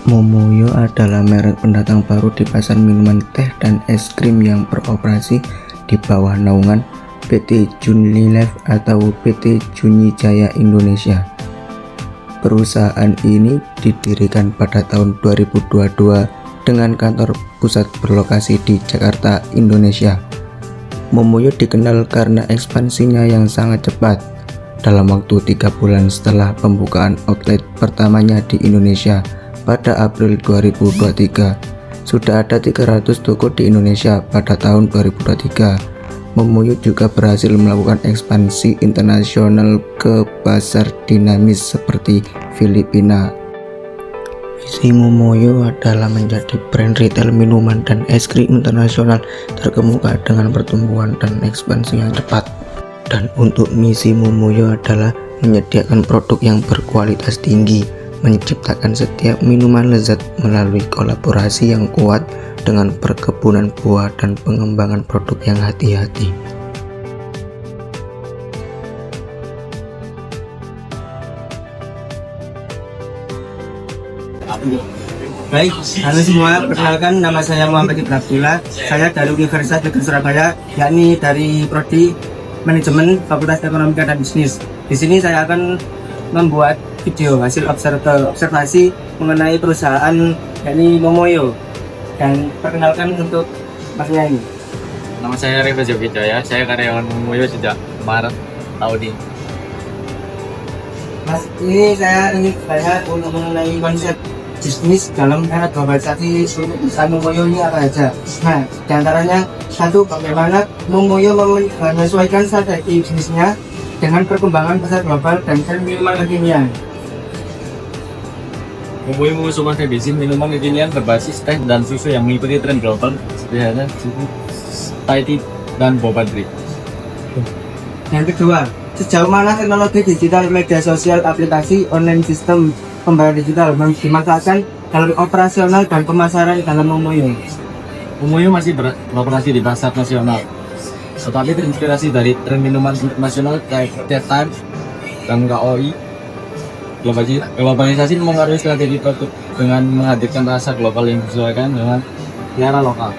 Momoyo adalah merek pendatang baru di pasar minuman teh dan es krim yang beroperasi di bawah naungan PT Junilife atau PT Junijaya Indonesia. Perusahaan ini didirikan pada tahun 2022 dengan kantor pusat berlokasi di Jakarta, Indonesia. Momoyo dikenal karena ekspansinya yang sangat cepat. Dalam waktu 3 bulan setelah pembukaan outlet pertamanya di Indonesia pada April 2023, sudah ada 300 toko di Indonesia pada tahun 2023. Momoyo juga berhasil melakukan ekspansi internasional ke pasar dinamis seperti Filipina. Visi Momoyo adalah menjadi brand retail minuman dan es krim internasional terkemuka dengan pertumbuhan dan ekspansi yang cepat. Dan untuk misi Momoyo adalah menyediakan produk yang berkualitas tinggi, menciptakan setiap minuman lezat melalui kolaborasi yang kuat dengan perkebunan buah dan pengembangan produk yang hati-hati. Baik, halo semua, perkenalkan nama saya Muhammad Ibn Abdullah. Saya dari Universitas Negeri Surabaya, yakni dari Prodi Manajemen Fakultas Ekonomika dan Bisnis. Di sini saya akan membuat video hasil observasi mengenai perusahaan yakni Momoyo. Dan perkenalkan untuk masnya ini. Nama saya Reva Jogijaya, saya karyawan Momoyo sejak Maret tahun ini. Mas, ini saya ingin bertanya untuk mengenai konsep bisnis dalam era globalisasi perusahaan Momoyo ini apa saja. Nah, diantaranya satu, bagaimana Momoyo menyesuaikan strategi bisnisnya dengan perkembangan pasar global dan tren minuman kekinian. Momoyo mengusung kondisi minuman kekinian berbasis teh dan susu yang mengikuti tren global seperti halnya susu Thai tea dan boba drink. Yang kedua, sejauh mana teknologi digital, media sosial, aplikasi, online sistem pembayaran digital dimanfaatkan dalam operasional dan pemasaran dalam Momoyo. Momoyo masih beroperasi di pasar nasional, tetapi terinspirasi dari tren minuman internasional kayak Tea Time dan KOI. Globalisasi mempengaruhi strategi produk dengan menghadirkan rasa global yang disesuaikan dengan selera lokal.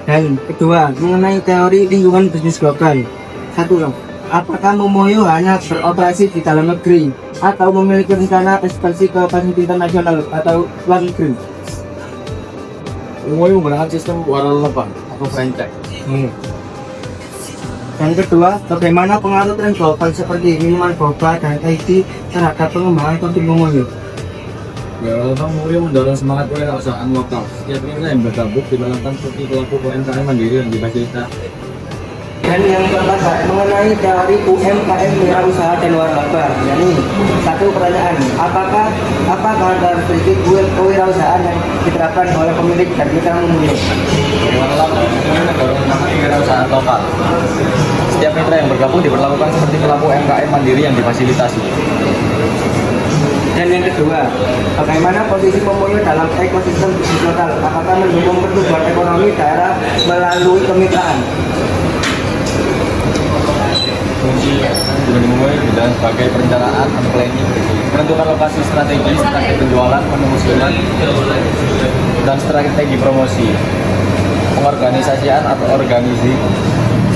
Dan kedua, mengenai teori lingkungan bisnis global. Satu, apakah Momoyo hanya beroperasi di dalam negeri atau memiliki rencana ekspansi ke pasar internasional atau luar negeri? Momoyo menggunakan sistem warna lebam atau franchise. Dan kedua, bagaimana pengaruh tren global seperti minuman boba dan Thai tea terhadap pengembangan produk Momoyo? Ya, Momoyo mendorong semangat kewirausahaan lokal. Setiap perusahaan yang bergabung dilakukan seperti pelaku UMKM mandiri yang difasilitasi. Dan yang keempat, mengenai teori UMKM wirausaha dan waralaba. Yani, satu pertanyaan, apa karakteristik kewirausahaan yang diterapkan oleh pemilik dan mitra Momoyo? Waralaba mendorong semangat kewirausahaan lokal. Setiap mitra yang bergabung diperlakukan seperti pelaku UMKM mandiri yang difasilitasi. Dan yang kedua, bagaimana posisi Momoyo dalam ekosistem bisnis lokal? Apakah mendukung pertumbuhan ekonomi daerah melalui kemitraan? fungsi Gubernur Momoyo berjalan sebagai perencanaan atau planning, menentukan lokasi strategis, strategi penjualan, penemusulan, dan strategi promosi, pengorganisasian atau organisasi.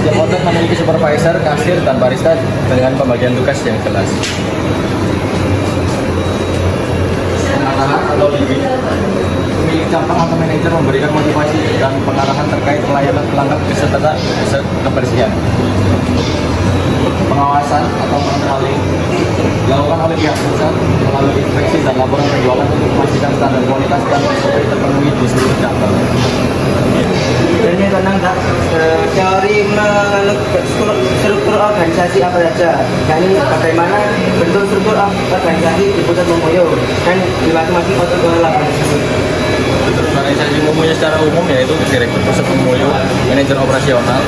Setiap outlet memiliki supervisor, kasir, dan barista dengan pembagian tugas yang jelas. Pengarahan atau leading, pemilik cabang atau manajer memberikan motivasi dan pengarahan terkait pelayanan pelanggan beserta kebersihan. Pengawasan atau monitoring dilakukan oleh pihak pusat melalui inspeksi dan laporan penjualan untuk memastikan standar kualitas dan SOP terpenuhi di seluruh cabang. Dan ini tenang Kak, teori mengenai struktur organisasi apa saja, yakni bagaimana bentuk struktur organisasi di pusat Momoyo dan di masing-masing outlet lapangan tersebut. Organisasi Momoyo secara umum yaitu Direktur Pusat Momoyo, Manajer Operasional,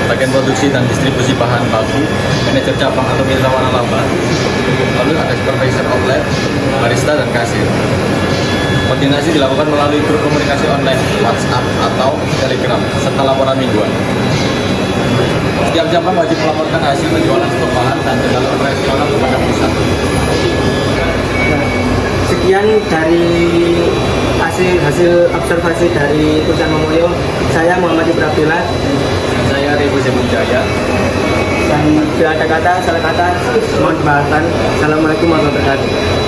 bagian produksi dan distribusi bahan baku, manajer cabang atau mitra warna laba, lalu ada supervisor outlet, barista, dan kasir. Koordinasi dilakukan melalui grup komunikasi online, WhatsApp atau Telegram, serta laporan mingguan. Setiap cabang wajib melaporkan hasil penjualan stok bahan dan kendala operasional kepada pusat. Sekian dari hasil observasi dari pusat Momoyo. Saya Muhammad Ibrahim. Saya Revo Jaya. Dan bila ada kata, salah kata, mohon dimaafkan. Assalamualaikum warahmatullahi wabarakatuh.